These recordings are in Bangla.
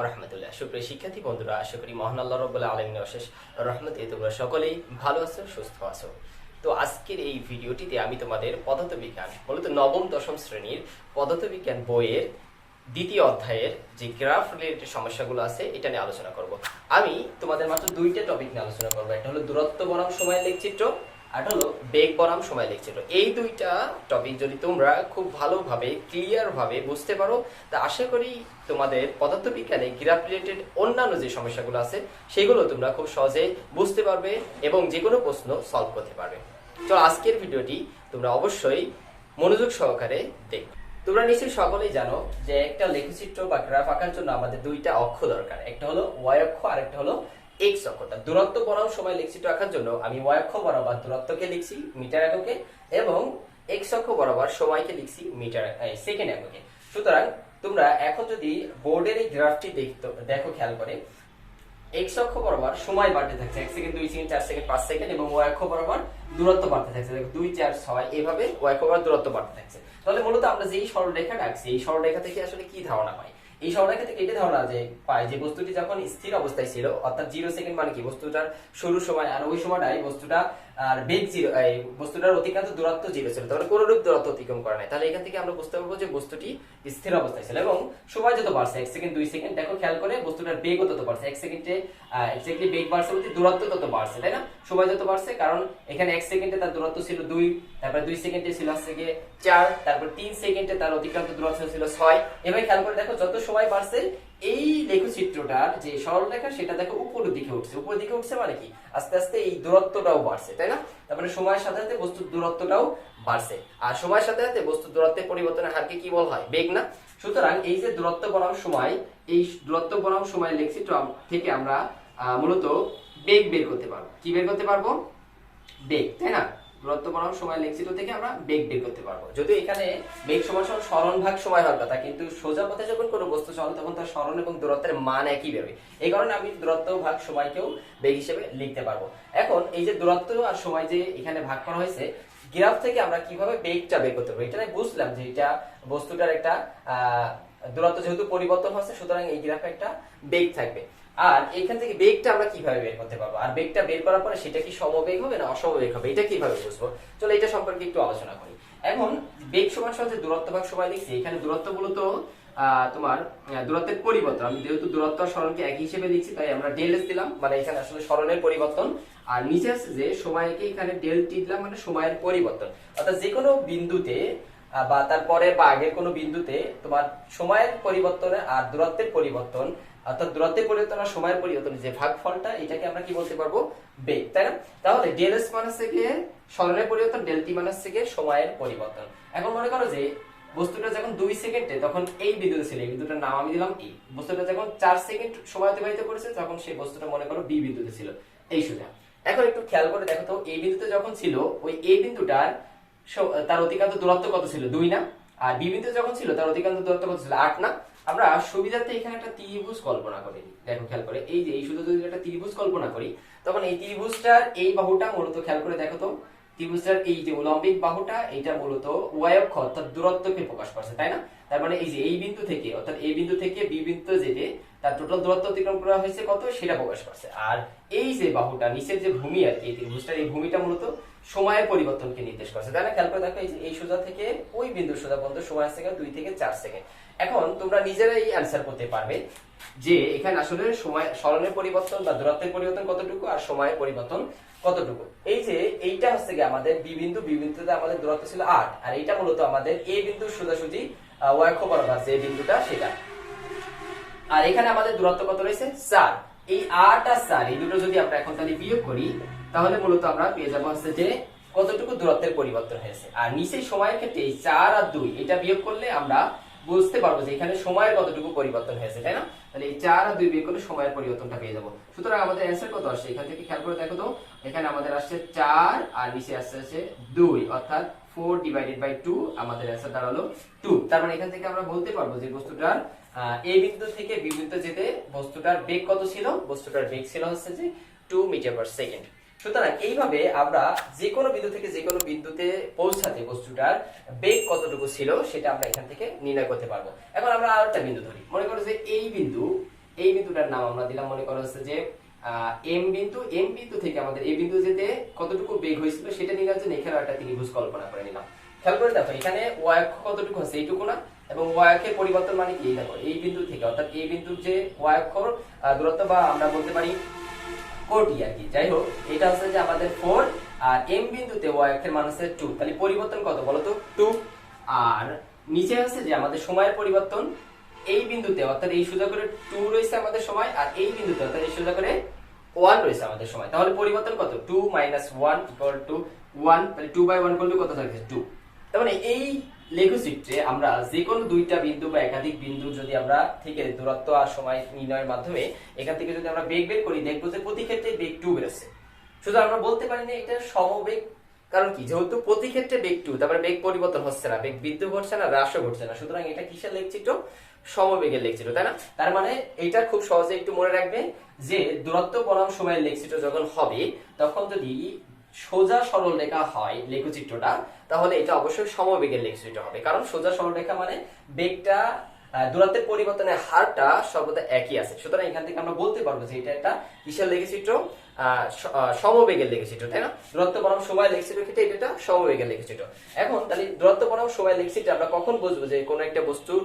রাহমাতুল্লাহ। সুপ্রিয় শিক্ষার্থী বন্ধুরা, আশা করি মহান আল্লাহ রাব্বুল আলামিনের অশেষ রহমতে তোমরা সকলেই ভালো আছো, সুস্থ আছো। তো আজকের এই ভিডিওটিতে আমি তোমাদের পদার্থবিজ্ঞান, মূলত নবম দশম শ্রেণীর পদার্থবিজ্ঞান বইয়ের দ্বিতীয় অধ্যায়ের যে গ্রাফ রিলেটেড সমস্যাগুলো আছে এটা নিয়ে আলোচনা করব। আমি তোমাদের মাত্র দুইটা টপিক নিয়ে আলোচনা করবো। একটা হলো দূরত্ব বনাম সময় লেখচিত্র, আর হলো বেগ বনাম সময় লেখচিত্র। এই দুইটা টপিক যদি তোমরা খুব ভালোভাবে ক্লিয়ার ভাবে বুঝতে পারো, তা আশা করি তোমাদের পদার্থবিজ্ঞানে গ্রাফ রিলেটেড অন্যান্য যে সমস্যাগুলো আছে সেগুলো তোমরা খুব সহজে বুঝতে পারবে এবং যে কোনো প্রশ্ন সলভ করতে পারবে। তো আজকের ভিডিওটি তোমরা অবশ্যই মনোযোগ সহকারে দেখবে। তোমরা নিশ্চয়ই সকলেই জানো যে একটা লেখচিত্র বা গ্রাফ আঁকার জন্য আমাদের দুইটা অক্ষ দরকার, একটা হলো ওয়াই অক্ষ আর একটা হলো এক্স অক্ষ। দূরত্ব বনাম সময় লেখচিত্র আঁকার জন্য আমি ওয়াই অক্ষ বরাবর দূরত্বকে লিখছি মিটার এককে এবং এক্স অক্ষ বরাবর সময়কে লিখছি মিটার সেকেন্ড এককে। সুতরাং তোমরা এখন যদি বোর্ডের এই গ্রাফটি দেখো খেয়াল করে, এক্স অক্ষ বরাবর সময় বাড়তে থাকছে 1 সেকেন্ড 2 সেকেন্ড 4 সেকেন্ড 5 সেকেন্ড এবং ওয়াই অক্ষ বরাবর দূরত্ব বাড়তে থাকছে 2 4 6 এভাবে ওয়াই অক্ষ বরাবর দূরত্ব বাড়তে থাকছে। তাহলে মূলত আমরা যেই সরলরেখা রাখছি এই সরলরেখা থেকে আসলে কি ধারণা পাই? এই সরলরেখা থেকে এটা ধারণা পাই যে বস্তুটি যখন স্থির অবস্থায় ছিল, অর্থাৎ 0 সেকেন্ড মানে কি বস্তুটার শুরু সময়, আর ওই সময়টাই বস্তুটা আর বেগ 0, এই বস্তুটার অতিক্রান্ত দূরত্ব 0 ছিল, তাহলে কোনরূপ দূরত্ব অতিক্রম করে নাই। তাহলে এখান থেকে আমরা বুঝতে পারবো যে বস্তুটি স্থির অবস্থায় ছিল এবং সময় যত বাড়ছে 1 সেকেন্ড 2 সেকেন্ড, দেখো খেয়াল করে বস্তুটার বেগ তত বাড়ছে। 1 সেকেন্ডে এক্স্যাক্টলি বেগ বাড়ছে বলতে দূরত্ব তত বাড়ছে, তাই না? সময় যত বাড়ছে, কারণ এখানে 1 সেকেন্ডে তার দূরত্ব ছিল 2, তারপর 2 সেকেন্ডে ছিল হচ্ছে 4, তারপর 3 সেকেন্ডে তার অতিক্রান্ত দূরত্ব ছিল 6। এভাবে খেয়াল করে দেখো যত সময় বাড়ছে এই লেখচিত্রটার যে সরলরেখা সেটা দেখো উপরের দিকে উঠছে। উপরের দিকে উঠছে মানে কি আস্তে আস্তে এই দূরত্বটাও বাড়ছে, তাই না? তারপরে সময়ের সাথে সাথে বস্তুর দূরত্বটাও বাড়ছে, আর সময়ের সাথে সাথে বস্তুর দূরত্বের পরিবর্তনের হারকে কি বলা হয়? বেগ, না? সুতরাং এই যে দূরত্ব বনাম সময়, এই দূরত্ব বনাম সময় লেখচিত্র থেকে আমরা মূলত বেগ বের করতে পারবো। কি বের করতে পারবো? বেগ, তাই না? দূরত্ব বনাম সময় লেখচিত্র থেকে আমরা বেগ বের করতে পারবো। যদিও এখানে বেগ সমান সরণ ভাগ সময় হওয়ার কথা, কিন্তু সোজা পথে যখন কোনো বস্তু চলে তখন তার সরণ এবং দূরত্বের মান একই বেরোবে। এই কারণে আমি দূরত্ব ভাগ সময়কেও বেগ হিসেবে লিখতে পারবো। এখন এই যে দূরত্ব আর সময় যে এখানে ভাগ করা হয়েছে, গ্রাফ থেকে আমরা কিভাবে বেগটা বের করতে পারবো? এটা বুঝলাম যে এটা বস্তুটার একটা দূরত্ব যেহেতু পরিবর্তন হচ্ছে, সুতরাং এই গ্রাফে একটা বেগ থাকবে। আর এখান থেকে বেগটা আমরা কিভাবে বের করতে পারবো? আর বেগটা বের করার পরে সেটা কি সমবেগ হবে না অসমবেগ হবে, এটা কিভাবে বুঝবো? চলো এটা সম্পর্কে একটু আলোচনা করি। এখন বেগ সমান সহজে দূরত্ব ভাগ সময় লিখছি। এখানে দূরত্ব মূলত তোমার দূরত্বের পরিবর্তন। আমি যেহেতু দূরত্ব আর সরণকে একই হিসেবে লিখছি তাই আমরা ডেল এস দিলাম, মানে এখানে আসলে সরণের পরিবর্তন। আর নিচে আছে যে সময়কে এখানে ডেল টি দিলাম, মানে সময়ের পরিবর্তন। অর্থাৎ যে কোনো বিন্দুতে বা তারপরে বা আগের কোনো বিন্দুতে তোমার সময়ের পরিবর্তনে আর দূরত্বের পরিবর্তন, অর্থাৎ দূরত্বের পরিবর্তন আর সময়ের পরিবর্তন যে ভাগফলটা, এটাকে আমরা কি বলতে পারবো? বেগ, তাই না? তাহলে ডেল এস মানে হচ্ছে গিয়ে সরণের পরিবর্তন, ডেল টি মানে হচ্ছে গিয়ে সময়ের পরিবর্তন। এখন মনে করো যে বস্তুটা যখন 2 সেকেন্ডে তখন এই বিন্দুতে ছিল, এই বিন্দুটার নাম আমি দিলাম ই। বস্তুটা যখন 4 সেকেন্ড সময় অতিবাহিত করেছে তখন সেই বস্তুটা মনে করো বি বিন্দুতে ছিল, এই সোজা। এখন একটু খেয়াল করে দেখো তো, এই বিন্দুতে যখন ছিল ওই এই বিন্দুটার তার অতিক্রান্ত দূরত্ব কত ছিল? 2, না? আর বি বিন্দুতে যখন ছিল তার অতিক্রান্ত দূরত্ব কত ছিল? 8, না? আমরা সুবিধার্থে এখানে একটা ত্রিভুজ কল্পনা করি। দেখো খেয়াল করে, এই যে এই শুধু যদি একটা ত্রিভুজ কল্পনা করি তখন এই ত্রিভুজটার এই বাহুটা মূলত খেয়াল করে দেখো তো, ত্রিভুজটার এই যে উলম্বিক বাহুটা এটা মূলত ওয়াই অক্ষ অর্থাৎ দূরত্বকে প্রকাশ করছে, তাই না? তার মানে এই যে এই বিন্দু থেকে অর্থাৎ এই বিন্দু থেকে বি বিন্দুতে যেতে তার টোটাল দূরত্ব অতিক্রম করা হয়েছে কত সেটা প্রকাশ করছে। আর এই যে বাহুটা নিচের যে ভূমি আর কি ত্রিভুজটার, এই ভূমিটা মূলত সময়ের পরিবর্তনকে নির্দেশ করছে, তাই না? খেয়াল করে দেখো এই যে এই সোজা থেকে ওই বিন্দু সোজা পর্যন্ত সময় আছে 2 থেকে 4 সেকেন্ড। এখন তোমরা নিজেরাই অ্যানসার করতে পারবে যে এখানে আসলে সময় সরণের পরিবর্তন বা দূরত্বের পরিবর্তন কতটুকু আর সময়ের পরিবর্তন কতটুকু। এই যে এইটা হচ্ছে কি আমাদের বি বিন্দু, বি বিন্দুতে আমাদের দূরত্ব ছিল 8, আর এইটা মূলত আমাদের এ বিন্দু সোজাসুজি ওয়াই অক্ষ বরাবর যে বিন্দুটা সেটা। আর এখানে আমাদের দূরত্ব কত রয়েছে? 4। এই 8 আর 4 এই দুটো যদি আমরা এখন তাহলে বিয়োগ করি তাহলে মূলত আমরা পেয়ে যাবো হচ্ছে যে কতটুকু দূরত্বের পরিবর্তন হয়েছে। আর নিচে সময়ের ক্ষেত্রে এই 4 আর 2 এটা বিয়োগ করলে আমরা বুঝতে পারবো যে এখানে সময়ের কতটুকু পরিবর্তন হয়েছে, তাই না? তাহলে এই 4 আর 2 বিয়োগ করলে সময়ের পরিবর্তনটা পেয়ে যাবো। সুতরাং আমাদের অ্যানসার কত আসছে? এখান থেকে খেয়াল করে দেখো তো, এখানে আমাদের আসছে 4 আর নিচে আসছে 2, অর্থাৎ 4/2 আমাদের অ্যানসার দাঁড়ালো 2। তার মানে এখান থেকে আমরা বলতে পারবো যে বস্তুটার এ বিন্দু থেকে বি বিন্দুতে যেতে বস্তুটার বেগ কত ছিল? বস্তুটার বেগ ছিল হচ্ছে যে 2 মিটার পার সেকেন্ড। সুতরাং এইভাবে আমরা যে কোনো বিন্দু থেকে যে কোনো বিন্দুতে পৌঁছাতে বস্তুটার বেগ কতটুকু ছিল সেটা আমরা এখান থেকে নির্ণয় করতে পারবো। এখন আমরা আরেকটা বিন্দু ধরি, মনে করো যে এই বিন্দু এই বিন্দুটার নাম আমরা দিলাম মনে করা হচ্ছে যে এম বিন্দু থেকে আমাদের এই বিন্দু যেতে কতটুকু বেগ হয়েছিল সেটা নেওয়ার জন্য এখানে একটা ত্রিভুজ কল্পনা করে নিলাম। খেয়াল করে দেখো এখানে y অক্ষ কতটুকু আছে এইটুকু না, এবং y অক্ষের পরিবর্তন মানে কি দেখো এই বিন্দু থেকে অর্থাৎ এই বিন্দুর যে y অক্ষর দূরত্ব বা আমরা বলতে পারি কোটি আর কি, যাই হোক এটা হচ্ছে যে আমাদের 4 আর m বিন্দুতে y অক্ষের মান হচ্ছে 2, তাহলে পরিবর্তন কত বলো তো 2। আর নিচে আছে যে আমাদের সময়ের পরিবর্তন এই বিন্দুতে অর্থাৎ এই সোজা করে 2 রয়েছে আমাদের সময়, আর এই বিন্দুতে অর্থাৎ এই সোজা করে 1 রয়েছে আমাদের সময়, তাহলে পরিবর্তন কত 2 - 1 = 1, তাহলে 2/1 করলে কত থাকছে 2। তার মানে এই লেখচিত্রে আমরা যে কোনো দুইটা বিন্দু বা একাধিক বিন্দু যদি আমরা থেকে দূরত্ব আর সময় নির্ণয়ের মাধ্যমে এখান থেকে যদি আমরা বেগ বের করি দেখবো যে প্রতি ক্ষেত্রে বেগ 2 বেরোচ্ছে। শুধু আমরা বলতে পারি না এটা সমবেগ, কারণ কি যেহেতু প্রতি ক্ষেত্রে বেগ 2, তারপরে বেগ পরিবর্তন হচ্ছে না, বেগ বৃদ্ধি ঘটছে না, হ্রাসও ঘটছে না, সুতরাং এটা কিসের লেখচিত্র সমবেগের লেখচিত্র, তাই না? তার মানে এটা খুব সহজে একটু মনে রাখবে যে দূরত্ব বনাম সময়ের লেখচিত্র যখন হবে তখন যদি সোজা সরল রেখা হয় লেখচিত্রটা, তাহলে এটা অবশ্যই সমবেগের লেখচিত্র হবে, কারণ সোজা সরল রেখা মানে বেগটা দূরত্বের পরিবর্তনের হারটা সর্বদা একই আছে, সুতরাং এখান থেকে আমরা বলতে পারবো যে এটা একটা কিসের লেখচিত্র সমবেগের লেখচিত্র, তাই না? দূরত্ব বনাম সময় লেখচিত্রের ক্ষেত্রে এটা সমবেগের লেখচিত্র। এখন তাহলে দূরত্ব বনাম সময় লেখচিত্র আমরা কখন বুঝবো যে কোন একটা বস্তুর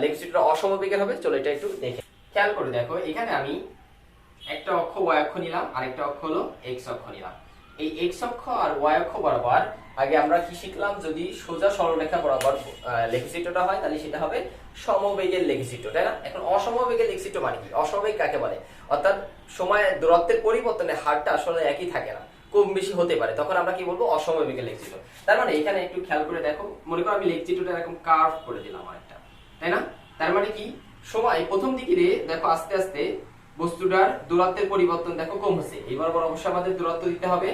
লেখচিত্র অসমবেগের হবে? চলো এটা একটু দেখে খেয়াল করে দেখো, এখানে আমি একটা অক্ষ y অক্ষ নিলাম আর একটা অক্ষ হলো x অক্ষ নিলাম। এই x অক্ষ আর y অক্ষ বরাবর আগে আমরা কি শিখলাম, যদি সোজা সরলরেখা বরাবর লেখচিত্রটা হয় তাহলে সেটা হবে সমবেগের লেখচিত্র, তাই না? এখন অসমবেগের লেখচিত্র মানে কি? অসমবেগ কাকে বলে? অর্থাৎ সময় দূরত্বের পরিবর্তনের হারটা আসলে একই থাকে না, কম বেশি হতে পারে, তখন আমরা কি বলবো অসমবেগের লেখচিত্র। তার মানে এখানে একটু খেয়াল করে দেখো, মনে করো আমি লেখচিত্রটা এরকম কার্ভ করে দিলাম আরেকটা, তাই না? তার মানে কি সময় প্রথম দিকে দেখো আস্তে আস্তে বস্তুটার দূরত্বের পরিবর্তন দেখো কম হচ্ছে, এই বরাবর অবশ্যই আমাদের দূরত্ব দিতে হবে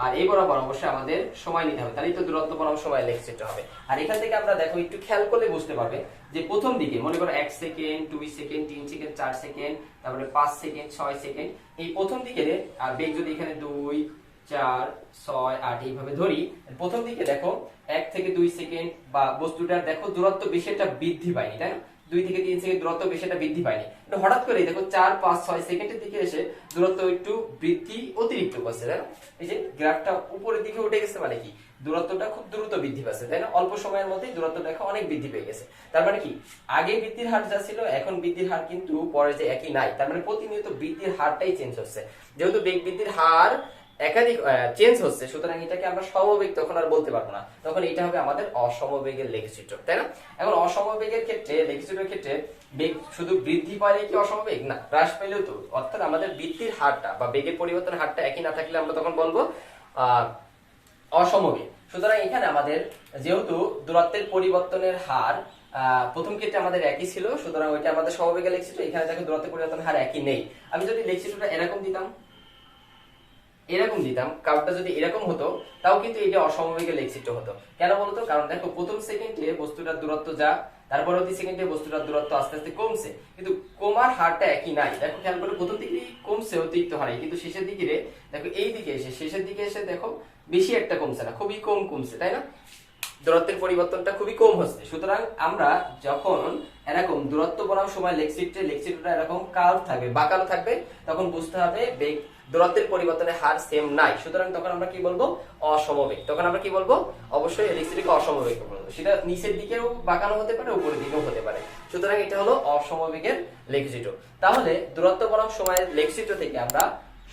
আর এই বরাবর অবশ্যই আমাদের সময় নিতে হবে, তাহলেই তো দূরত্ব বনাম সময় লেখচিত্র হবে। আর এখান থেকে আমরা দেখো একটু খেয়াল করলে বুঝতে পারবে যে প্রথম দিকে মনে করো 1 সেকেন্ড 2 সেকেন্ড 3 সেকেন্ড 4 সেকেন্ড তারপরে 5 সেকেন্ড 6 সেকেন্ড, এই প্রথম দিকে আর বেগ যদি এখানে 2 4 6 8 এইভাবে ধরি, প্রথম দিকে দেখো 1 থেকে 2 সেকেন্ড বা বস্তুটার দেখো দূরত্ব বেশি একটা বৃদ্ধি পায়নি, তাই না? 2 থেকে 3 সেকেন্ড দূরত্ব বেশি একটা বৃদ্ধি পায়নি, কিন্তু হঠাৎ করে দেখো 4 5 6 সেকেন্ডের দিকে এসে দূরত্ব একটু বৃদ্ধি অতিরিক্ত করছে, তাই না? এই যে গ্রাফটা উপরের দিকে উঠে গেছে মানে কি দূরত্বটা খুব দ্রুত বৃদ্ধি পাচ্ছে, তাই না? অল্প সময়ের মধ্যেই দূরত্ব দেখো অনেক বৃদ্ধি পেয়ে গেছে। তার মানে কি আগে বৃদ্ধির হার যা ছিল এখন বৃদ্ধির হার কিন্তু পরে যে একই নাই, তার মানে প্রতিনিয়ত বৃদ্ধির হারটাই চেঞ্জ হচ্ছে, যেহেতু বেগ বৃদ্ধির হার একাধিক চেঞ্জ হচ্ছে, সুতরাং এটাকে আমরা সমবেগ তখন আর বলতে পারবো না, তখন এটা হবে আমাদের অসমবেগের লেখচিত্র, তাই না? এখন অসমবেগের ক্ষেত্রে লেখচিত্রের ক্ষেত্রে বেগ শুধু বৃদ্ধি পাইলে কি অসমবেগ? না, হ্রাস পাইলেও তো, অর্থাৎ আমাদের বৃদ্ধির হারটা বা বেগের পরিবর্তনের হারটা একই না থাকলে আমরা তখন বলবো অসমবেগ। সুতরাং এখানে আমাদের যেহেতু দূরত্বের পরিবর্তনের হার প্রথম ক্ষেত্রে আমাদের একই ছিল, সুতরাং ওইটা আমাদের সমবেগের লেখচিত্র। এখানে দেখো দূরত্বের পরিবর্তনের হার একই নেই। আমি যদি লেখচিত্রটা এরকম দিতাম কার্ভটা যদি এরকম হতো তাও কিন্তু এটা অসমবেগের লেখচিত্র হতো। কেন বলতো? কারণ দেখো প্রথম সেকেন্ডে বস্তুটার দূরত্ব যা, তার পরবর্তী সেকেন্ডে বস্তুটার দূরত্ব আস্তে আস্তে কমছে, কিন্তু কমার হারটা একই নাই। দেখো খেয়াল করে প্রথম দিকে কমছে অতিরিক্ত হারে, কিন্তু শেষের দিকে দেখো এই দিকে এসে শেষের দিকে এসে দেখো বেশি একটা কমছে না, খুবই কম কমছে, তাই না? দূরত্বের পরিবর্তনটা খুবই কম হচ্ছে। সুতরাং আমরা যখন এরকম দূরত্ব বনাম সময় লেখচিত্রটা এরকম কার্ভ থাকবে, বাঁকানো থাকবে, তখন বুঝতে হবে বেগ দূরত্বের পরিবর্তনের হার সেম নাই, সুতরাং তখন আমরা কি বলবো? অসমবেগ। তখন আমরা কি বলবো? অবশ্যই লেখচিত্রকে অসমবেগ বলবো। সেটা নিচের দিকেও বাঁকানো হতে পারে, উপরের দিকেও হতে পারে, সুতরাং এটা হলো অসমবেগের লেখচিত্র। তাহলে দূরত্ব বনাম সময়ের লেখচিত্র থেকে আমরা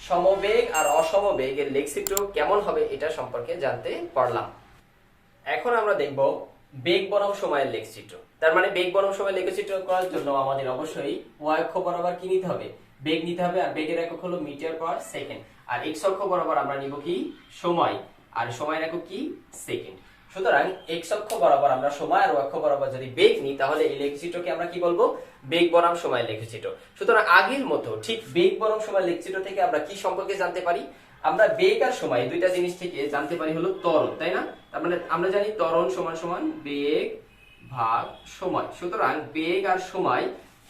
সমবেগ আর অসমবেগের লেখচিত্র কেমন হবে এটা সম্পর্কে জানতে পারলাম। এখন আমরা দেখব বেগ বনাম সময়ের লেখচিত্র। তার মানে বেগ বনাম সময়ের লেখচিত্র করার জন্য আমাদের অবশ্যই y অক্ষ বরাবর কি নিতে হবে? বেগ নিতে হবে, আর বেগের একক হলো মিটার পার সেকেন্ড। আর x অক্ষ বরাবর আমরা নিব কি? সময়, আর সময়ের একক কি? সেকেন্ড। সুতরাং x অক্ষ বরাবর আমরা সময় আর y অক্ষ বরাবর যদি বেগ নিই তাহলে এই লেখচিত্রকে আমরা কি বলবো? বেগ বনাম সময়ের লেখচিত্র। সুতরাং আগের মতো ঠিক বেগ বনাম সময়ের লেখচিত্র থেকে আমরা কি সম্পর্কে জানতে পারি? আমরা বেগ আর সময় দুইটা জিনিস থেকে জানতে পারি হলো ত্বরণ, তাই না? তার মানে আমরা জানি ত্বরণ সমান সমান বেগ ভাগ সময়। সুতরাং বেগ আর সময়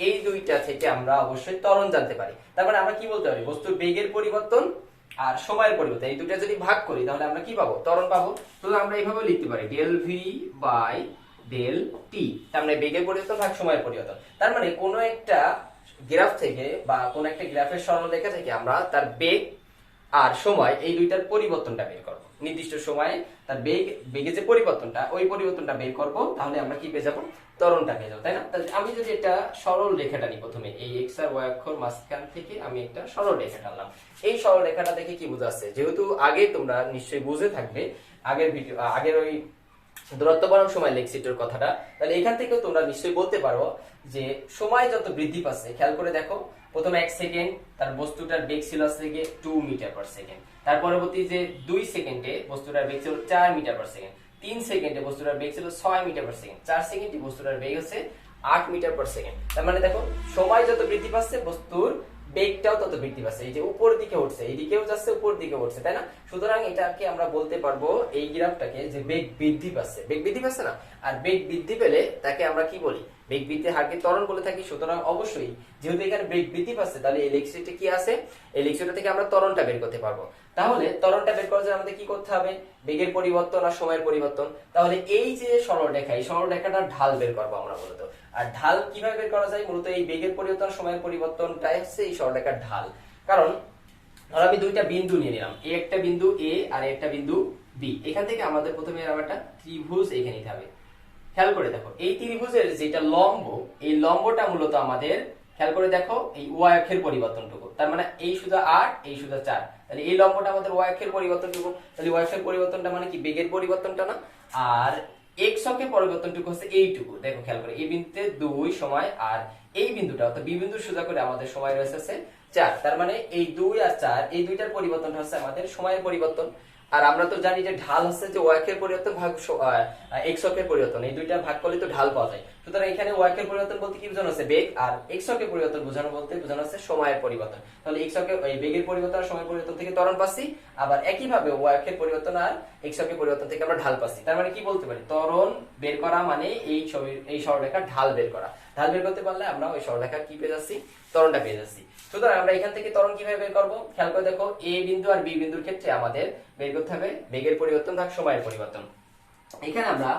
এই দুইটা থেকে আমরা অবশ্যই ত্বরণ জানতে পারি। তার মানে আমরা কি বলতে পারি? বস্তুর বেগের পরিবর্তন আর সময়ের পরিবর্তন এই দুইটা যদি ভাগ করি তাহলে আমরা কি পাবো? ত্বরণ পাবো। তো আমরা এইভাবে লিখতে পারি del v by del t. তার মানে বেগের পরিবর্তন ভাগ সময়ের পরিবর্তন। তার মানে কোনো একটা গ্রাফ থেকে বা কোন একটা গ্রাফের সরলরেখা থেকে আমরা তার বেগ আর সময় এই দুইটার পরিবর্তনটা বের করব। নির্দিষ্ট সময়ে তার বেগে যে পরিবর্তনটা, ওই পরিবর্তনটা বের করব, তাহলে আমরা কি পেয়ে যাবো? ত্বরণটা পেয়ে যাবো, তাই না? তাহলে আমি যদি এটা সরল রেখাটা নিই, প্রথমে এই এক্স আর ওয়াই অক্ষর মাঝখান থেকে আমি একটা সরল রেখা টানলাম। এই সরল রেখাটা দেখে কি বোঝাচ্ছে? যেহেতু আগে তোমরা নিশ্চয়ই বুঝে থাকবে আগের ওই দূরত্ব বনাম সময় লেক্সিটোর কথাটা, তাহলে এখান থেকেও তোমরা নিশ্চয়ই বলতে পারো যে সময় যত বৃদ্ধি পাচ্ছে, খেয়াল করে দেখো, প্রথমে 1 সেকেন্ড তার বস্তুটার বেগ ছিল হচ্ছে 2 মিটার পার সেকেন্ড, তার পরবর্তী যে 2 সেকেন্ডে বস্তুটার বেগ ছিল 4 মিটার পার সেকেন্ড, 3 সেকেন্ডে বস্তুটার বেগ ছিল 6 মিটার পার সেকেন্ড, 4 সেকেন্ডে বস্তুটার বেগ হচ্ছে 8 মিটার পার সেকেন্ড। তার মানে দেখো সময় যত বৃদ্ধি পাচ্ছে বস্তুর বেগটাও তত বৃদ্ধি পাচ্ছে। এই যে উপর দিকে উঠছে, এইদিকেও যাচ্ছে, উপর দিকে উঠছে, তাই না? সুতরাং এটাকে আমরা বলতে পারবো এই গ্রাফটাকে যে বেগ বৃদ্ধি পাচ্ছে, বেগ বৃদ্ধি পাচ্ছে না? আর বেগ বৃদ্ধি পেলে তাকে আমরা কি বলি? বেগ বৃদ্ধির হারকে ত্বরণ বলে থাকি। সুতরাং অবশ্যই যেহেতু এখানে বেগ বৃদ্ধি পাচ্ছে, তাহলে এই লেক্সিটে কি আছে? এই লেক্সিটা থেকে আমরা ত্বরণটা বের করতে পারবো। তাহলে ত্বরণটা বের করার জন্য আমাদের কি করতে হবে? বেগের পরিবর্তন আর সময়ের পরিবর্তন। তাহলে এই যে সরলরেখা, এই সরলরেখাটার ঢাল বের করবো আমরা মূলত। আর ঢাল কিভাবে বের করা যায়? মূলত এই বেগের পরিবর্তন, সময়ের পরিবর্তনটাই হচ্ছে এই সরলরেখার ঢাল। কারণ ধরো আমি দুইটা বিন্দু নিয়ে নিলাম, এই একটা বিন্দু এ আর একটা বিন্দু বি। এখান থেকে আমাদের প্রথমে একটা ত্রিভুজ এখানে নিতে হবে। খেয়াল করে দেখো, এই ত্রিভুজের যেটা লম্ব, এই লম্বটা মূলত আমাদের, খেয়াল করে দেখো, এই ওয়াই অক্ষের পরিবর্তনটুকু। তার মানে এই সুদা 8, এই সুদা 4, তাহলে এই লম্বটা আমাদের ওয়াই অক্ষের পরিবর্তনটুকু। তাহলে ওয়াই অক্ষের পরিবর্তনটা মানে কি? বেগের পরিবর্তনটা না? আর এক্স অক্ষের পরিবর্তনটুকু হচ্ছে এইটুকু। দেখো খেয়াল করে, এই বিন্দুতে 2 সময়, আর এই বিন্দুটা অর্থাৎ বি বিন্দু সোজা করে আমাদের সময় রয়েছে 4। তার মানে এই 2 আর 4, এই দুইটার পরিবর্তনটা হচ্ছে আমাদের সময়ের পরিবর্তন। আর আমরা তো জানি যে ঢাল হচ্ছে যে ওয়াই এর পরিবর্তন ভাগ এক্স অক্ষের পরিবর্তন, এই দুইটা ভাগ করলে তো ঢাল পাওয়া যায়। সুতরাং এখানে ওয়াই এর পরিবর্তন বলতে কি বোঝানো হচ্ছে? বেগ। আর এক্স অক্ষের পরিবর্তন বোঝানো হচ্ছে সময়ের পরিবর্তন। তাহলে এক্স অক্ষের এই বেগের পরিবর্তন আর সময়ের পরিবর্তন থেকে ত্বরণ পাচ্ছি, আবার একই ভাবে ওয়াই এর পরিবর্তন আর এক্স অক্ষের পরিবর্তন থেকে আমরা ঢাল পাচ্ছি। তার মানে কি বলতে পারি? ত্বরণ বের করা মানে এই সরলরেখার ঢাল বের করা। ঢাল বের করতে পারলে আমরা ওই সরলরেখার কি পেয়ে যাচ্ছি? ত্বরণটা পেয়ে যাচ্ছি। সুতরাং আমরা এখান থেকে ত্বরণ কিভাবে বের করব? খেয়াল করে দেখো, এ বিন্দু আর বি বিন্দুর ক্ষেত্রে আমাদের বের করতে হবে বেগের পরিবর্তন ভাগ সময়ের পরিবর্তন। এখানে আমরা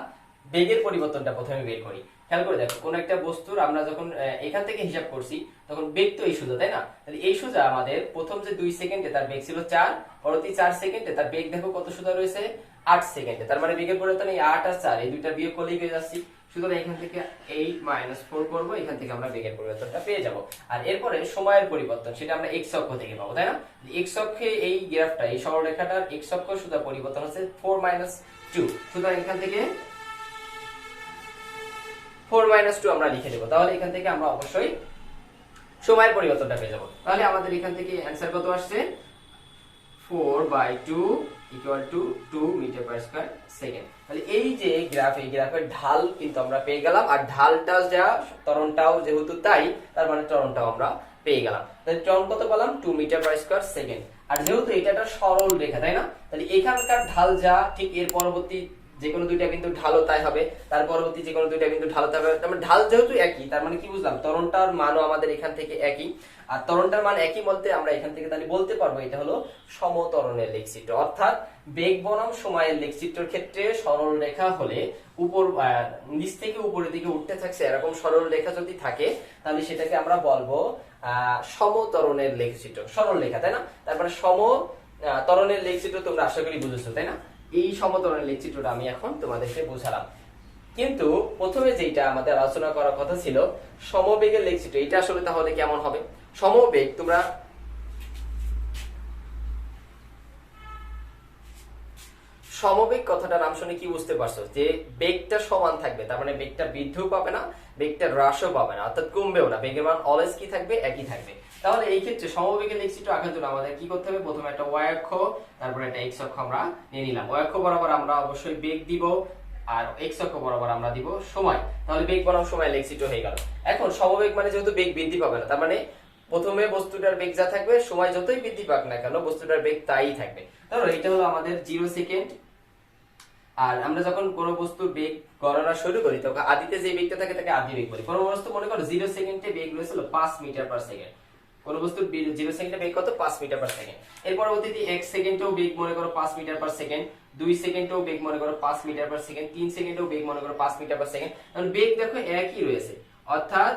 বেগের পরিবর্তনটা প্রথমে বের করি। খেয়াল করে দেখো, কোন একটা বস্তুর আমরা যখন এখান থেকে হিসাব করছি, তখন বেগ তো এই সোজা, তাই না? তাহলে এই সোজা আমাদের প্রথম যে 2 সেকেন্ডে তার বেগ ছিল 4, পরবর্তী 4 সেকেন্ডে তার বেগ দেখো কত সোজা রয়েছে? 8 সেকেন্ডে। তার মানে বেগের পরিবর্তন এই 8 আর 4, এই দুইটা বিয়োগ করলেই পেয়ে যাচ্ছি। সুতরাং এখান থেকে 8 - 4 করব, এখান থেকে আমরা বেগের পরিবর্তনটা পেয়ে যাব। আর এরপরে সময়ের পরিবর্তন, সেটা আমরা এক্স অক্ষ থেকে পাবো, তাই না? এক্স অক্ষে এই গ্রাফটা, এই সরলরেখাটার এক্স অক্ষ সোজা পরিবর্তন হচ্ছে 4 - 2। সুতরাং এখান থেকে 4 - 2 আমরা লিখে দেব। তাহলে এখান থেকে আমরা অবশ্যই সময়ের পরিবর্তনটা পেয়ে যাব। তাহলে আমাদের এখান থেকে অ্যানসার কত আসছে? 4/2 = 2 মিটার পার স্কয়ার সেকেন্ড। তাহলে এই যে গ্রাফ, এই গ্রাফের ঢাল কিন্তু আমরা পেয়ে গেলাম। আর ঢালটা যা, ত্বরণটাও যেহেতু তাই, তার মানে ত্বরণটাও আমরা পেয়ে গেলাম। তাহলে ত্বরণ কত পেলাম? 2 মিটার পার স্কয়ার সেকেন্ড। আর যেহেতু এটা একটা সরল রেখা, তাই না? তাহলে এখানকার ঢাল যা, ঠিক এর পরবর্তী যে কোনো দুইটা বিন্দু ঢালও তাই হবে, তার পরবর্তী যে কোনো দুইটা বিন্দু ঢালও তাই হবে। তার মানে ঢাল যেহেতু একই, তার মানে কি বুঝলাম? ত্বরণটার মানও আমাদের এখান থেকে একই। আর ত্বরণটার মান একই বলতে আমরা এখান থেকে তাহলে বলতে পারবো এটা হলো সমত্বরণের লেখচিত্র। অর্থাৎ বেগ বনাম সময়ের লেখচিত্রের ক্ষেত্রে সরল রেখা হলে উপর নিচ থেকে উপরের দিকে উঠতে থাকছে এরকম সরল রেখা যদি থাকে, তাহলে সেটাকে আমরা বলবো সমত্বরণের লেখচিত্র, সরল রেখা, তাই না? তারপরে সমত্বরণের লেখচিত্র তোমরা আশা করি বুঝেছো, তাই না? এই সমত্বরণের লেখচিত্রটা আমি এখন তোমাদেরকে বোঝালাম। কিন্তু প্রথমে যেটা আমাদের আলোচনা করার কথা ছিল সমবেগের লেখচিত্র, এটা আসলে তাহলে কেমন হবে? সমবেগ, তোমরা সমবেগ কথাটা নাম শুনে কি বুঝতে পারছো? যে বেগটা সমান থাকবে, তার মানে বেগটা বৃদ্ধিও পাবে না, বেগটা হ্রাসও পাবে না, অর্থাৎ কমবেও না। বেগের মান অলওয়েজ কি থাকবে? একই থাকবে। তাহলে এই ক্ষেত্রে সমবেগের লেখচিত্র আঁকার জন্য আমাদের কি করতে হবে? প্রথমে একটা ওয়াই অক্ষ, তারপরে একটা এক্স অক্ষ আমরা নিয়ে নিলাম। ওয়াই অক্ষ বরাবর আমরা অবশ্যই বেগ দিব, আর এক্স অক্ষ বরাবর আমরা দিব সময়। তাহলে বেগ বনাম সময় লেখচিত্র হয়ে গেল। এখন সমবেগ মানে যেহেতু বেগ বৃদ্ধি পাবে না, তার মানে প্রথমে বস্তুটার বেগ যা থাকবে, সময় যতই বৃদ্ধি পাক না কেন বস্তুটার বেগ তাই থাকবে। তাহলে এটা হলো আমাদের 0 সেকেন্ড। আর আমরা যখন কোনো বস্তুর বেগ গণনা শুরু করি, তখন আদিতে যে বেগটা থাকে তাকে আদি বেগ বলি। কোনো বস্তু মনে করো 0 সেকেন্ডে বেগ রয়েছিল 5 মিটার পার সেকেন্ড। কোনো বস্তুর 0 সেকেন্ডে বেগ কত? 5 মিটার পার সেকেন্ড। এর পরবর্তীতে 1 সেকেন্ডেও বেগ মনে করো 5 মিটার পার সেকেন্ড, 2 সেকেন্ডেও বেগ মনে করো 5 মিটার পার সেকেন্ড, 3 সেকেন্ডেও বেগ মনে করো 5 মিটার পার সেকেন্ড। কারণ বেগ দেখো একই রয়েছে, অর্থাৎ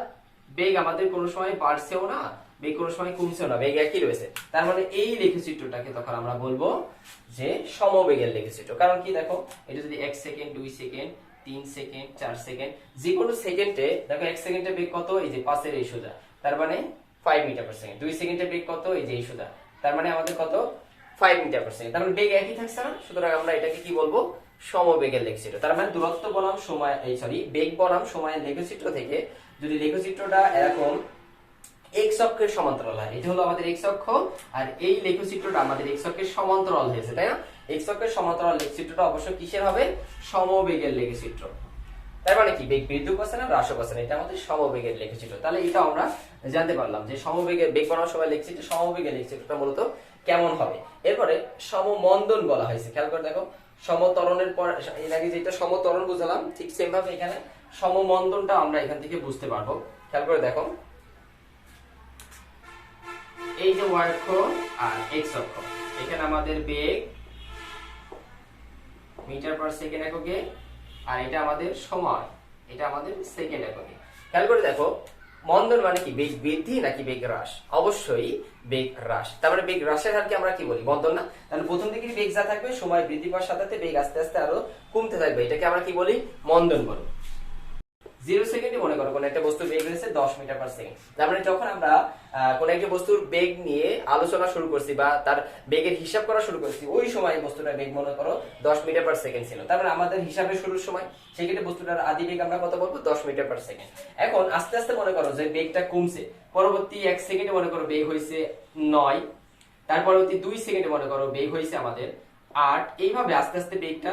বেগ আমাদের কোনো সময় বাড়ছেও না, বেগ কোনো সময় কমছেও না, বেগ একই রয়েছে। তার মানে এই লেখচিত্রটাকে তখন আমরা বলবো যে সমবেগের লেখচিত্র। কারণ কি দেখো, এটা যদি 1 সেকেন্ড 2 সেকেন্ড 3 সেকেন্ড 4 সেকেন্ড, যে কোনো সেকেন্ডে দেখো 1 সেকেন্ডে বেগ কত, এই যে 5 এর এই সোজা, তার মানে 5 মিটার পার সেকেন্ড। 2 সেকেন্ডে বেগ কত, এই যে এই সোজা, তার মানে আমাদের কত 5 মিটার পার সেকেন্ড। তার মানে বেগ একই থাকছে না, সুতরাং আমরা এটাকে কি বলবো, সমবেগের লেখচিত্র। তার মানে দূরত্ব বনাম সময়, বেগ বনাম সময়ের লেখচিত্র থেকে যদি লেখচিত্রটা এরকম এক্স অক্ষের সমান্তরাল হয়, এটা হলো আমাদের এক্স অক্ষ, আর এই লেখচিত্রটা আমাদের এক্স অক্ষের সমান্তরাল হয়েছে, তাই না? এক্স অক্ষের সমান্তরাল লেখচিত্রটা অবশ্য কিসের হবে, সমবেগের লেখচিত্র। তার মানে কি, বেগ বৃদ্ধি করছে না হ্রাস করছে না, এটা আমাদের সমবেগের লেখচিত্র। তাহলে এটা আমরা জানতে পারলাম যে সমবেগের বেগ বনাম সময় লেখচিত্র, সমবেগের লেখচিত্রটা মূলত কেমন হবে। এরপরে সমমন্দন বলা হয়েছে, খেয়াল করে দেখো, সমতরণের পর এর আগে যেটা সমতরণ বুঝালাম, ঠিক সেম ভাবে এখানে সমমন্দনটা আমরা এখান থেকে বুঝতে পারবো। খেয়াল করে দেখো, এই যে ওয়াই অক্ষ আর এক্স অক্ষ, এখানে আমাদের বেগ মিটার পার সেকেন্ড এককে, আর এটা আমাদের সময়, এটা আমাদের সেকেন্ড এককে। খেয়াল করে দেখো, মন্দন মানে কি, বেগ বৃদ্ধি নাকি বেগ হ্রাস? অবশ্যই বেগ হ্রাস। তারপরে বেগ হ্রাসের হারকে আমরা কি বলি, মন্দন না? তাহলে প্রথম দিকে বেগ যা থাকবে, সময় বৃদ্ধি পাওয়ার সাথে সাথে বেগ আস্তে আস্তে আরো কমতে থাকবে, এটাকে আমরা কি বলি, মন্দন বলি। 0 সেকেন্ডে মনে করো কোন একটা বস্তুর বেগ হয়েছে 10 মিটার পার সেকেন্ড। তার মানে যখন আমরা কোন একটা বস্তুর বেগ নিয়ে আলোচনা শুরু করছি বা তার বেগের হিসাব করা শুরু করছি, ওই সময় বস্তুটার বেগ মনে করো 10 মিটার পার সেকেন্ড ছিল। তার মানে আমাদের হিসাবের শুরুর সময় সেক্ষেত্রে বস্তুটার আদি বেগ আমরা কত বলবো, 10 মিটার পার সেকেন্ড। এখন আস্তে আস্তে মনে করো যে বেগটা কমছে, পরবর্তী 1 সেকেন্ডে মনে করো বেগ হয়েছে 9, তার পরবর্তী 2 সেকেন্ডে মনে করো বেগ হয়েছে আমাদের 8, এইভাবে আস্তে আস্তে বেগটা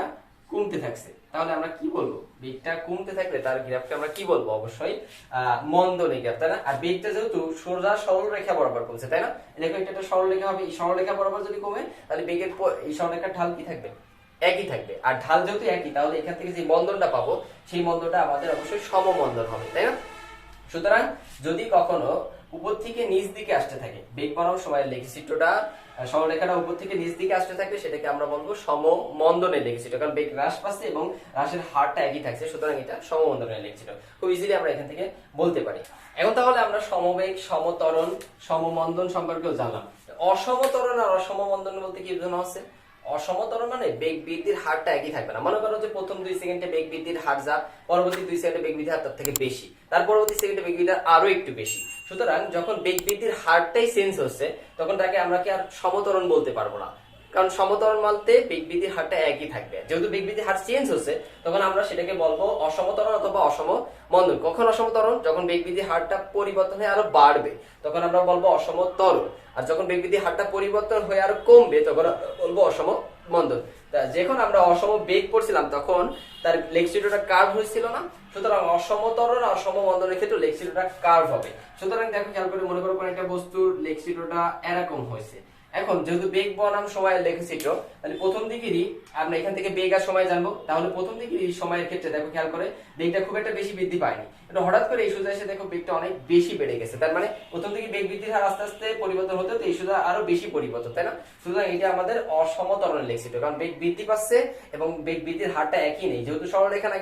কমতে থাকছে। তাহলে আমরা কি বলবো, বেগটা কমতে থাকলে তার গ্রাফকে আমরা কি বলবো, অবশ্যই মন্দনের গ্রাফ, তাই না? আর বেগটা যেহেতু সোজা সরল রেখা বরাবর কমছে, তাই না? দেখো এটা একটা সরল রেখা হবে, এই সরল রেখা বরাবর যদি কমে, তাহলে বেগের এই সরল রেখার ঢাল কি থাকবে, একই থাকবে। আর ঢাল যেহেতু একই, তাহলে এখান থেকে যে মন্দনটা পাবো, সেই মন্দনটা আমাদের অবশ্যই সমমন্দন হবে, তাই না? সুতরাং যদি কখনো উপর থেকে নিচ দিকে আসতে থাকে, বেগ বনাম সময়ের লেখচিত্রটা, সরলরেখাটা উপর থেকে নিচ দিকে আসতে থাকবে, সেটাকে আমরা বলবো সমমন্দনের লেখচিত্র। কারণ বেগ হ্রাস পাচ্ছে এবং হ্রাসের হারটা একই থাকছে, সুতরাং এটা সমমন্দনের লেখচিত্র। খুব ইজিলি আমরা এখান থেকে বলতে পারি। এখন তাহলে আমরা সমবেগ, সমতরণ, সমমন্দন সম্পর্কেও জানলাম। অসমতরণ আর অসমমন্দন বলতে কি বোঝানো হচ্ছে? অসমতরণ মানে বেগ বৃদ্ধির হারটা একই থাকবে না। মনে করো যে প্রথম 2 সেকেন্ডে বেগ বৃদ্ধির হার যা, পরবর্তী 2 সেকেন্ডে বেগ বৃদ্ধির হার তার থেকে বেশি, তার পরবর্তী সেকেন্ডে বেগ বৃদ্ধির আরো একটু বেশি। সুতরাং যখন বেগ বৃদ্ধির হারটাই চেঞ্জ হচ্ছে, তখন তাকে আমরা কি আর সমতরণ বলতে পারবো না। কারণ সমতরণ বলতে বেগ বৃদ্ধির হারটা একই থাকবে। যেহেতু বেগ বৃদ্ধির হার চেঞ্জ হচ্ছে, তখন আমরা সেটাকে বলবো অসমতরণ অথবা অসমমন্দন। কখন অসমতরণ? যখন বেগ বৃদ্ধির হারটা পরিবর্তন হয়ে আরো বাড়বে, তখন আমরা বলবো অসমতরণ। আর যখন বেগ বৃদ্ধির হারটা পরিবর্তন হয়ে আরো কমবে, তখন বলবো অসমমন্দন। যখন আমরা অসম বেগ পড়ছিলাম, তখন তার লেখচিত্রটা কার্ভ হয়েছিল না? সুতরাং অসমতরণ আর অসমমন্দনের ক্ষেত্রে লেখচিত্রটা কার্ভ হবে। সুতরাং দেখো, খেয়াল করে মনে করো কোন একটা বস্তুর লেখচিত্রটা এরকম হয়েছে। এখন যেহেতু বেগ বনাম সময়ের লেখচিত্র, তাহলে প্রথম দিকেরই আমরা এখান থেকে বেগ আর সময় জানবো। তাহলে প্রথম দিকেরই সময়ের ক্ষেত্রে দেখো, খেয়াল করে বেগটা খুব একটা বেশি বৃদ্ধি পায়নি, এটা হঠাৎ করে এই সোজা এসে দেখো বেগটা অনেক বেশি বেড়ে গেছে। তার মানে প্রথম দিকে বেগ বৃদ্ধির হার আস্তে আস্তে পরিবর্তন হতে হতে এই সোজা আরো বেশি পরিবর্তন, তাই না? সুতরাং এটা আমাদের অসমতরণের লেখচিত্র, কারণ বেগ বৃদ্ধি পাচ্ছে এবং বেগ বৃদ্ধির হারটা একই নেই। যেহেতু সরলরেখা না,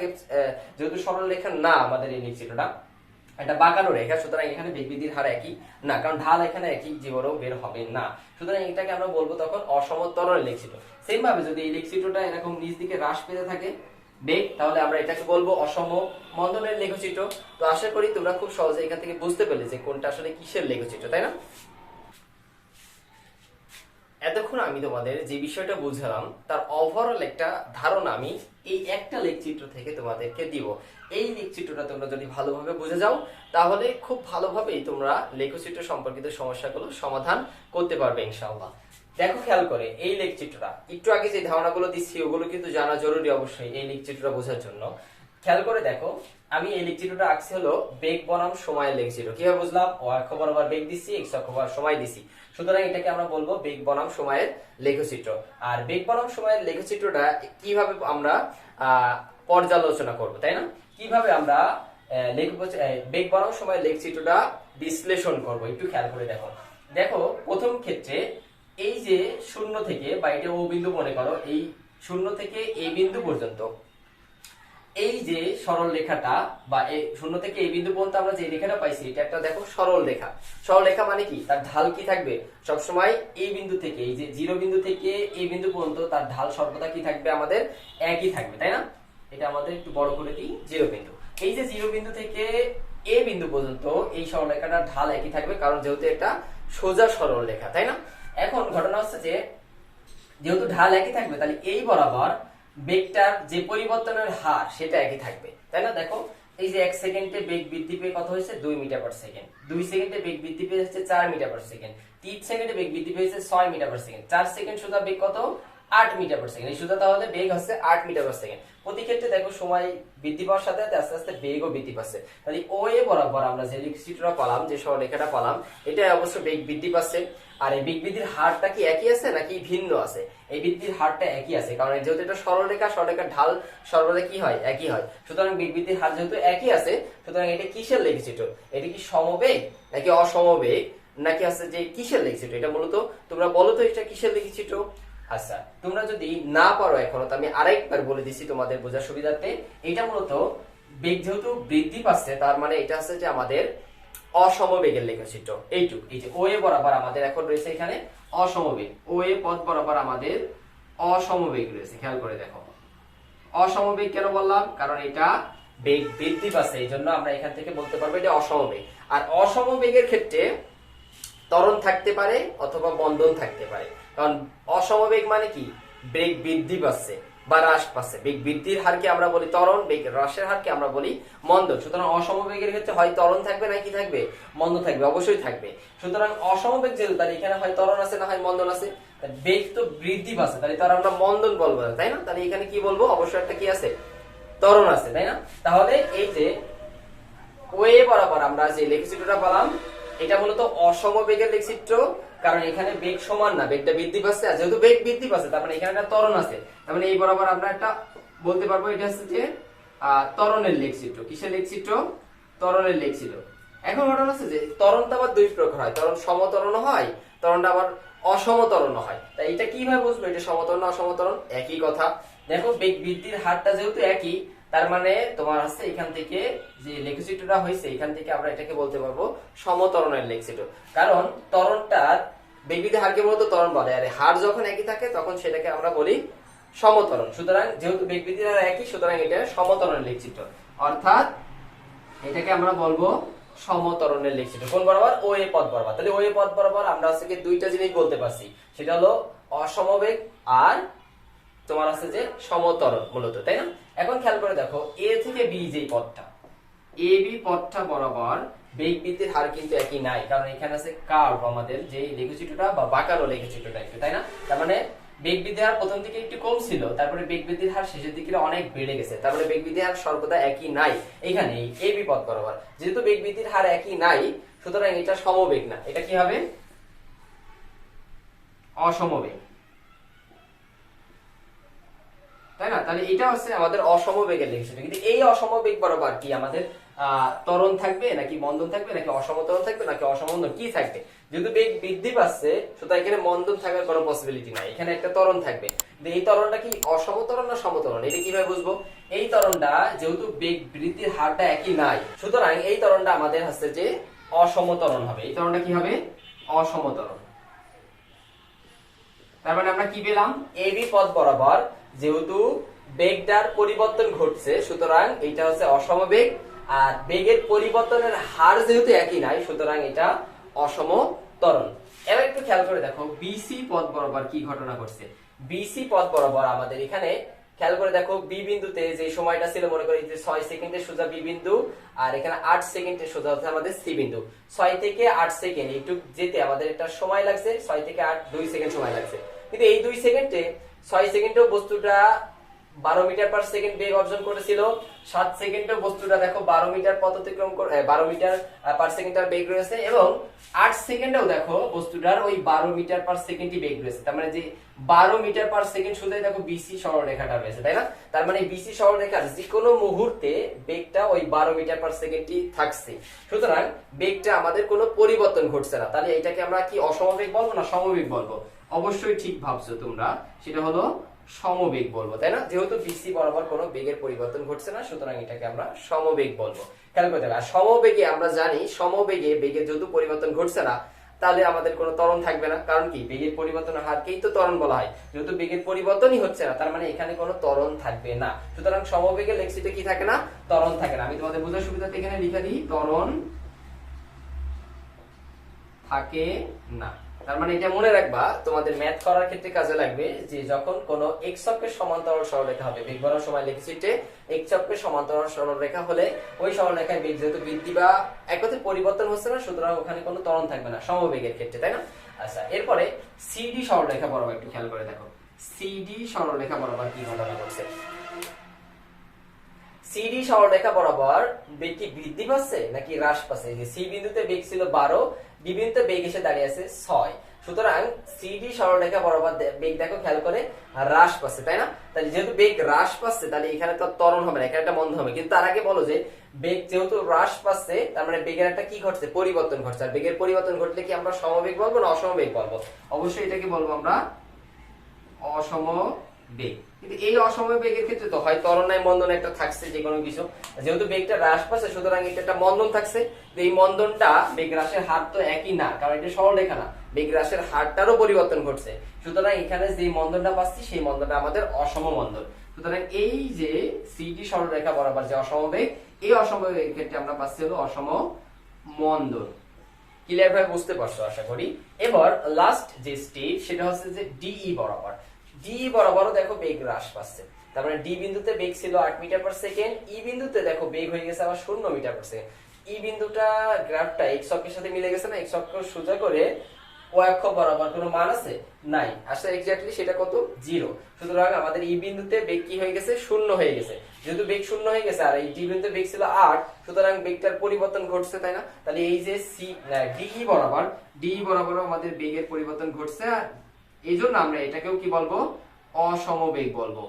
যেহেতু সরলরেখা না আমাদের এই লেখচিত্রটা, এটা বাঁকানো রেখা, সুতরাং এখানে বেগ বৃদ্ধির হার একই না, কারণ ঢাল এখানে একই জীবনও বের হবে না। সুতরাং এটাকে আমরা বলবো তখন অসমতরণের লেখচিত্র। সেম ভাবে যদি এই লেখচিত্রটা এরকম নিচ দিকে হ্রাস পেতে থাকে বেগ, তাহলে আমরা এটাকে বলবো অসমমন্দনের লেখচিত্র। তো আশা করি তোমরা খুব সহজে এখান থেকে বুঝতে পেলে যে কোনটা আসলে কিসের লেখচিত্র, তাই না? এতক্ষণ আমি তোমাদের যে বিষয়টা বুঝালাম, তার ওভারঅল একটা ধারণা আমি এই একটা লেখচিত্র থেকে তোমাদেরকে দিব। এই লেখচিত্রটা তোমরা যদি ভালোভাবে বুঝে যাও, তাহলে খুব ভালোভাবেই তোমরা লেখচিত্র সম্পর্কিত সমস্যাগুলো সমাধান করতে পারবে ইনশাআল্লাহ। দেখো, খেয়াল করে এই লেখচিত্রটা, একটু আগে যে ধারণাগুলো দিচ্ছি ওগুলো কিন্তু জানা জরুরি অবশ্যই এই লেখচিত্রটা বোঝার জন্য। খেয়াল করে দেখো, আমি এই লেখচিত্রটা আঁকছি হলো বেগ বনাম সময়ের লেখচিত্র। কিভাবে বুঝলাম? ও অক্ষ বরাবর বেগ দিছি, এক্স অক্ষ বরাবর সময় দিছি। সুতরাং এটাকে আমরা বলবো বেগ বনাম সময়ের লেখচিত্র। আর বেগ বনাম সময়ের লেখচিত্রটা কিভাবে আমরা পর্যালোচনা করব, তাই না? কিভাবে আমরা বেগ বনাম সময়ের লেখচিত্রটা বিশ্লেষণ করব, একটু খেয়াল করে দেখো। দেখো, প্রথম ক্ষেত্রে এই যে শূন্য থেকে, বা এটা ও বিন্দু মনে করো, এই শূন্য থেকে এ বিন্দু পর্যন্ত এই যে সরল রেখাটা বা এই শূন্য থেকে এই বিন্দু পর্যন্ত আমরা যে রেখাটা পাইছি এটা একটা দেখো সরল রেখা। সরল রেখা মানে কি, তার ঢাল কি থাকবে সবসময় এই বিন্দু থেকে, এই যে জিরো বিন্দু থেকে এই বিন্দু পর্যন্ত তার ঢাল সর্বদা কি থাকবে আমাদের একই থাকবে, তাই না? এটা আমাদের একটু বড় করে দিই, জিরো বিন্দু। এই যে জিরো বিন্দু থেকে এ বিন্দু পর্যন্ত এই সরল রেখাটার ঢাল একই থাকবে, কারণ যেহেতু এটা সোজা সরল রেখা, তাই না? এখন ঘটনা হচ্ছে যে যেহেতু ঢাল একই থাকবে তাহলে এই বরাবর বেগটার যে পরিবর্তনের হার সেটা একই থাকবে, তাই না? দেখো এই যে 1 সেকেন্ডে বেগ বৃদ্ধি পেয়ে কত হয়েছে 2 মিটার পার সেকেন্ড, 2 সেকেন্ডে বেগ বৃদ্ধি পেয়ে হচ্ছে 4 মিটার পার সেকেন্ড, 3 সেকেন্ডে বেগ বৃদ্ধি পেয়েছে 6 মিটার পার সেকেন্ড, 4 সেকেন্ড সোজা বেগ কত 8 মিটার পার সেকেন্ড। এই সোজা তাহলে বেগ হচ্ছে 8 মিটার পার সেকেন্ড। প্রতি ক্ষেত্রে দেখো সময় বৃদ্ধি পাওয়ার সাথে সাথে আস্তে আস্তে বেগও বৃদ্ধি পাচ্ছে। তাহলে ও এ বরাবর আমরা যে চিত্রটা পেলাম, যে সরলরেখাটা পেলাম, এটা অবশ্য বেগ বৃদ্ধি পাচ্ছে। আর এই বেগ বৃদ্ধির হারটা কি একই আছে নাকি ভিন্ন আছে? এই বৃদ্ধির হারটা একই আছে, কারণ যেহেতু এটা সরলরেখা, সরলরেখার ঢাল সর্বদা কি হয় একই হয়। সুতরাং বেগ বৃদ্ধির হার যেহেতু একই আছে, সুতরাং এটা কিসের লেখচিত্র? এটা কি সমবেগ নাকি অসমবেগ নাকি আছে যে কিসের লেখচিত্র? এটা মূলত তোমরা বলো তো এটা কিসের লেখচিত্র? আচ্ছা, তোমরা যদি না পারো এখনো, তো আমি আরেকবার বলে দিচ্ছি তোমাদের বোঝার সুবিধার্থে। এটা মূলত বেগ যেহেতু বৃদ্ধি পাচ্ছে, তার মানে এটা হচ্ছে যে আমাদের অসমবেগের লেখচিত্র। এইটুক, এই যে ও এ বরাবর আমাদের এখন রয়েছে এখানে অসমবেগ, ও এ পথ বরাবর আমাদের অসমবেগ রয়েছে। খেয়াল করে দেখো, অসমবেগ কেন বললাম? কারণ এটা বেগ বৃদ্ধি পাচ্ছে, এই জন্য আমরা এখান থেকে বলতে পারবো এটা অসমবেগ। আর অসমবেগের ক্ষেত্রে ত্বরণ থাকতে পারে অথবা বন্ধন থাকতে পারে। কারণ অসমবেগ মানে কি, বেগ বৃদ্ধি পাচ্ছে বা হ্রাস পাচ্ছে। বেগ বৃদ্ধির হারকে আমরা বলি ত্বরণ, বেগ হ্রাসের হারকে আমরা বলি মন্দন। সুতরাং অসমবেগের ক্ষেত্রে হয় ত্বরণ থাকবে না কি থাকবে, মন্দন থাকবে, অবশ্যই থাকবে। সুতরাং অসমবেগ যেহেতু, তাহলে এখানে হয় ত্বরণ আছে না হয় মন্দন আছে। বেগ তো বৃদ্ধি পাচ্ছে, তাহলে তার আমরা মন্দন বলবো না, তাই না? তাহলে এখানে কি বলবো, অবশ্যই একটা কি আছে, ত্বরণ আছে, তাই না? তাহলে এই যে ওয়ে বরাবর আমরা যে লেখচিত্রটা পেলাম, এটা মূলত অসমবেগের লেখচিত্র। কারণ এখানে বেগ সমান না, বেগটা বৃদ্ধি পাচ্ছে, আর যেহেতু বেগ বৃদ্ধি পাচ্ছে তার মানে এখানে একটা ত্বরণ আছে। তার মানে এই বরাবর আমরা একটা বলতে পারবো এটা হচ্ছে যে ত্বরণের লেখচিত্র। কিসের লেখচিত্র? ত্বরণের লেখচিত্র। এখন ঘটনা হচ্ছে যে ত্বরণটা আবার দুই প্রকার হয়, ত্বরণ সমত্বরণ হয়, ত্বরণটা আবার অসমত্বরণ হয়। তাই এটা কিভাবে বুঝবো এটা সমত্বরণ না অসমত্বরণ? একই কথা। দেখো বেগ বৃদ্ধির হারটা যেহেতু একই, তার মানে তোমার হচ্ছে এখান থেকে যে লেখচিত্রটা হয়েছে, এখান থেকে আমরা এটাকে বলতে পারবো সমত্বরণের লেখচিত্র। কারণ ত্বরণটার বেগ বৃদ্ধির হারকে বলতো ত্বরণ বলে, আর হার যখন একই থাকে তখন সেটাকে আমরা বলি সমত্বরণ। সুতরাং যেহেতু বেগ বৃদ্ধির হার একই, সুতরাং এটা সমত্বরণের লেখচিত্র, অর্থাৎ এটাকে আমরা বলবো সমত্বরণের লেখচিত্র। কোন বরাবর? ও এ পথ বরাবর। তাহলে ও এ পথ বরাবর আমরা হচ্ছে কি দুইটা জিনিস বলতে পারছি, সেটা হলো অসমবেগ আর তোমার আছে যে সমত্বরণ মূলত, তাই না? এখন খেয়াল করে দেখো, এ থেকে বি যে পথটা, এ বি পথটা বরাবর বেগ বৃদ্ধির হার কিন্তু একই নাই, কারণ এখানে আছে কার্ভ, আমাদের যে লেখচিত্রটা বা বাঁকানো লেখচিত্রটা একটু, তাই না? তার মানে বেগ বৃদ্ধির হার প্রথম দিকে একটু কম ছিল, তারপরে বেগ বৃদ্ধির হার শেষের দিকে অনেক বেড়ে গেছে। তারপরে বেগ বৃদ্ধির হার সর্বদা একই নাই এখানে এ বি পথ বরাবর। যেহেতু বেগ বৃদ্ধির হার একই নাই, সুতরাং এটা সমবেগ না, এটা কি হবে? অসমবেগ, তাই না? তাহলে এটা হচ্ছে আমাদের অসমবেগের লেখচিত্র। কিন্তু এই অসমবেগ বরাবর কি আমাদের ত্বরণ থাকবে নাকি মন্দন থাকবে নাকি অসমত্বরণ থাকবে নাকি অসমন্দন কি থাকবে? যেহেতু বেগ বৃদ্ধি পাচ্ছে, সুতরাং এখানে মন্দন থাকার কোনো পসিবিলিটি নাই, এখানে একটা ত্বরণ থাকবে। কিন্তু এই ত্বরণটা কি অসমত্বরণ না সমত্বরণ, এটা কিভাবে বুঝবো? এই ত্বরণটা যেহেতু বেগ বৃদ্ধির হারটা একই নাই, সুতরাং এই ত্বরণটা আমাদের হচ্ছে যে অসমত্বরণ হবে। এই ত্বরণটা কি হবে? অসমত্বরণ। তার মানে আমরা কি পেলাম? এ বি পথ বরাবর যেহেতু বেগটার পরিবর্তন ঘটছে, সুতরাং এটা হচ্ছে অসমবেগ। আর বেগের পরিবর্তনের হার যেহেতু একই নাই, সুতরাং এটা অসমত্বরণ। এবার একটু খেয়াল করে দেখো বিসি পথ বরাবর কি ঘটনা ঘটছে। বিসি পথ বরাবর আমাদের এখানে খেয়াল করে দেখো, বি বিন্দুতে যে সময়টা ছিল, মনে করি যে 6 সেকেন্ডের সোজা বি বিন্দু, আর এখানে 8 সেকেন্ডের সোজা হচ্ছে আমাদের সি বিন্দু। 6 থেকে 8 সেকেন্ড একটু যেতে আমাদের একটা সময় লাগছে, 6 থেকে 8 2 সেকেন্ড সময় লাগছে। কিন্তু এই 2 সেকেন্ডে 6 সেকেন্ডেও বস্তুটা 12 মিটার পার সেকেন্ড বেগ অর্জন করেছিল। 7 সেকেন্ডেও বস্তুটা দেখো 12 মিটার পথ অতিক্রম করে 12 মিটার পার সেকেন্ডের বেগ রয়েছে, এবং 8 সেকেন্ডেও দেখো বস্তুটার ওই 12 মিটার পার সেকেন্ডই বেগ রয়েছে। তার মানে যে 12 মিটার পার সেকেন্ড শুধু দেখো বিসি সরলরেখাটা রয়েছে, তাই না? তার মানে বিসি সরলরেখার যে কোনো মুহূর্তে বেগটা ওই 12 মিটার পার সেকেন্ডই থাকছে। সুতরাং বেগটা আমাদের কোনো পরিবর্তন ঘটছে না। তাহলে এটাকে আমরা কি অসমবেগ বলবো না সমবেগ বলবো? অবশ্যই ঠিক ভাবছো তোমরা, সেটা হলো সমবেগ বলবো, তাই না? যেহেতু বিসি বরাবর কোনো বেগের পরিবর্তন ঘটছে না, সুতরাং এটাকে আমরা সমবেগ বলবো। খেয়াল করে দেখো, আর সমবেগে আমরা জানি সমবেগে বেগের যেহেতু পরিবর্তন ঘটছে না, তাহলে আমাদের কোনো ত্বরণ থাকবে না। কারণ কি, বেগের পরিবর্তনের হারকেই তো ত্বরণ বলা হয়। যেহেতু বেগের পরিবর্তনই হচ্ছে না, তার মানে এখানে কোনো ত্বরণ থাকবে না। সুতরাং সমবেগে লেক্সিতে কি থাকে না? ত্বরণ থাকে না। আমি তোমাদের বোঝার সুবিধাতে এখানে লিখে দিই, ত্বরণ থাকে না। তার মানে এটা মনে রাখবা, তোমাদের ম্যাথ করার ক্ষেত্রে কাজে লাগবে, যে যখন কোনো এক্স অক্ষের সমান্তরাল সরলরেখা হবে, বেগ বরাবর সময় লেক্সিটে এক্স অক্ষের সমান্তরাল সরলরেখা হলে ওই সরলরেখায় বেগ যেহেতু বৃদ্ধি বা এক কথায় পরিবর্তন হচ্ছে না, সুতরাং ওখানে কোনো ত্বরণ থাকবে না সমবেগের ক্ষেত্রে, তাই না? আচ্ছা, এরপরে সিডি সরলরেখা বরাবর একটু খেয়াল করে দেখো, সিডি সরলরেখা বরাবর কি ঘটনা ঘটছে। সিডি সরলরেখা বরাবর বেগ কি বৃদ্ধি পাচ্ছে নাকি হ্রাস পাচ্ছে? যে সি বিন্দুতে বেগ ছিল 12, বি বিন্দুতে বেগ এসে দাঁড়িয়ে আছে 6, সুতরাং সিডি সরলরেখা বরাবর বেগ দেখো খেয়াল করে হ্রাস পাচ্ছে, তাই না? তাহলে যেহেতু বেগ হ্রাস পাচ্ছে, তাহলে এখানে তো ত্বরণ হবে না, এখানে একটা মন্দন হবে। কিন্তু তার আগে বলো যে বেগ যেহেতু হ্রাস পাচ্ছে, তার মানে বেগের একটা কি ঘটছে? পরিবর্তন ঘটছে। আর বেগের পরিবর্তন ঘটলে কি আমরা সমবেগ বলবো না অসমবেগ বলবো? অবশ্যই এটাকে বলবো আমরা অসমবেগ। কিন্তু এই অসমবেগের ক্ষেত্রে তো হয় ত্বরণ নাই মন্দন একটা থাকছে যে কোনো কিছু। যেহেতু বেগটা হ্রাস পাচ্ছে, সুতরাং এটা একটা মন্দন থাকছে। এই মন্দনটা বেগ হ্রাসের হার তো একই না, কারণ এটা সরলরেখা না, বেগ হ্রাসের হারটারও পরিবর্তন ঘটছে। সুতরাং এখানে যে মন্দনটা পাচ্ছি সেই মন্দনটা আমাদের অসম মন্দন। সুতরাং এই যে সিডি সরলরেখা বরাবর যে অসমবেগ, এই অসমবেগের ক্ষেত্রে আমরা পাচ্ছি হলো অসম মন্দন। ক্লিয়ার ভাবে বুঝতে পারছো আশা করি। এবার লাস্ট যে স্টেজ সেটা হচ্ছে যে ডিই বরাবর। ডি বরাবরও দেখো বেগ হ্রাস পাচ্ছে। তার মানে ডি বিন্দুতে বেগ ছিল 8 মিটার পার সেকেন্ড, ই বিন্দুতে দেখো বেগ হয়ে গেছে আবার 0 মিটার পার সেকেন্ড। ই বিন্দুটা গ্রাফটা এক্স অক্ষের সাথে মিলে গেছে না, এক্স অক্ষ সোজা করে ওয়াই অক্ষ বরাবর কোনো মান আছে নাই, আসলে এক্স্যাক্টলি সেটা কত? 0। সুতরাং আমাদের ই বিন্দুতে বেগ কি হয়ে গেছে? 0 হয়ে গেছে। যেহেতু বেগ 0 হয়ে গেছে আর এই ডি বিন্দুতে বেগ ছিল 8, সুতরাং বেগটার পরিবর্তন ঘটছে, তাই না? তাহলে এই যে সি ডিই বরাবর আমাদের বেগের পরিবর্তন ঘটছে, আর এই জন্য আমরা এটাকেও কি বলবো? অসমবেগ বলবো।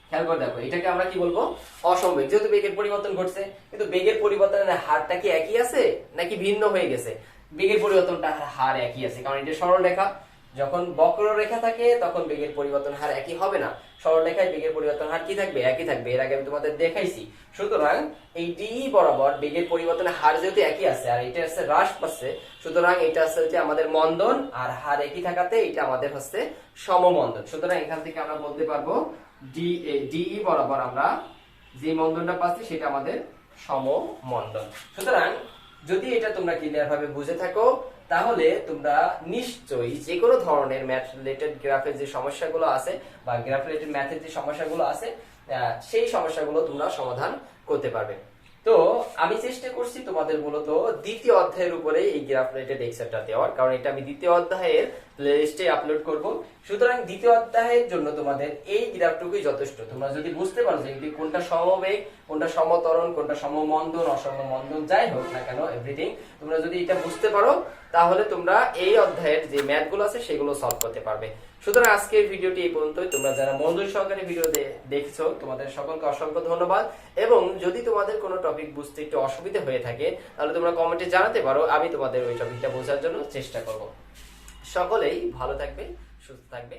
খেয়াল করে দেখো, এটাকে আমরা কি বলবো? অসমবেগ। যেহেতু বেগের পরিবর্তন ঘটছে, কিন্তু বেগের পরিবর্তনের হারটা কি একই আছে নাকি ভিন্ন হয়ে গেছে? বেগের পরিবর্তনটা হার একই আছে, কারণ এটা সরলরেখা। যখন বক্ররেখা থাকে তখন বেগের পরিবর্তন হার একই হবে না, সরলরেখায় বেগের পরিবর্তন হার কি থাকবে? একই থাকবে। এর আগে আমি তোমাদের দেখাইছি। সুতরাং এই ডি বরাবর বেগের পরিবর্তনের হার যেহেতু একই আছে আর এটা হচ্ছে হ্রাস পাচ্ছে, সুতরাং এটা হচ্ছে আমাদের মন্দন, আর হার একই থাকাতে এটা আমাদের হচ্ছে সমমন্দন। সুতরাং এখান থেকে আমরা বলতে পারবো ডিই বরাবর আমরা যে মন্দনটা পাচ্ছি সেটা আমাদের সমমন্দন। সুতরাং যদি এটা তোমরা ক্লিয়ার ভাবে বুঝে থাকো, তাহলে তোমরা নিশ্চয়ই যে কোনো ধরনের ম্যাথ রিলেটেড গ্রাফের যে সমস্যাগুলো আছে বা গ্রাফ রিলেটেড ম্যাথের যে সমস্যাগুলো আছে, সেই সমস্যাগুলো তোমরা সমাধান করতে পারবে। তো আমি চেষ্টা করছি তোমাদের মূলত দ্বিতীয় অধ্যায়ের উপরে এই গ্রাফ রিলেটেড এক্সেট্রা দেওয়ার, কারণ এটা আমি দ্বিতীয় অধ্যায়ের প্লেলিস্টে আপলোড করব। সুতরাং দ্বিতীয় অধ্যায়ের জন্য তোমাদের এই গ্রাফটুকুই যথেষ্ট। তোমরা যদি বুঝতে পারো যে কোনটা সমবেগ, কোনটা সমত্বরণ, কোনটা সমমন্দন, অসমমন্দন, যাই হোক না কেন এভরিথিং, তোমরা যদি এটা বুঝতে পারো, তাহলে তোমরা এই অধ্যায়ের যে ম্যাথগুলো আছে সেগুলো সলভ করতে পারবে। সুতরাং আজকের ভিডিওটি এই পর্যন্তই। তোমরা যারা মনোযোগ সহকারে ভিডিও দেখছো, তোমাদের সকলকে অসংখ্য ধন্যবাদ। এবং যদি তোমাদের কোনো টপিক বুঝতে একটু অসুবিধা হয়ে থাকে, তাহলে তোমরা কমেন্টে জানাতে পারো, আমি তোমাদের ওই টপিকটা বোঝার জন্য চেষ্টা করব। সকলেই ভালো থাকবে, সুস্থ থাকবে।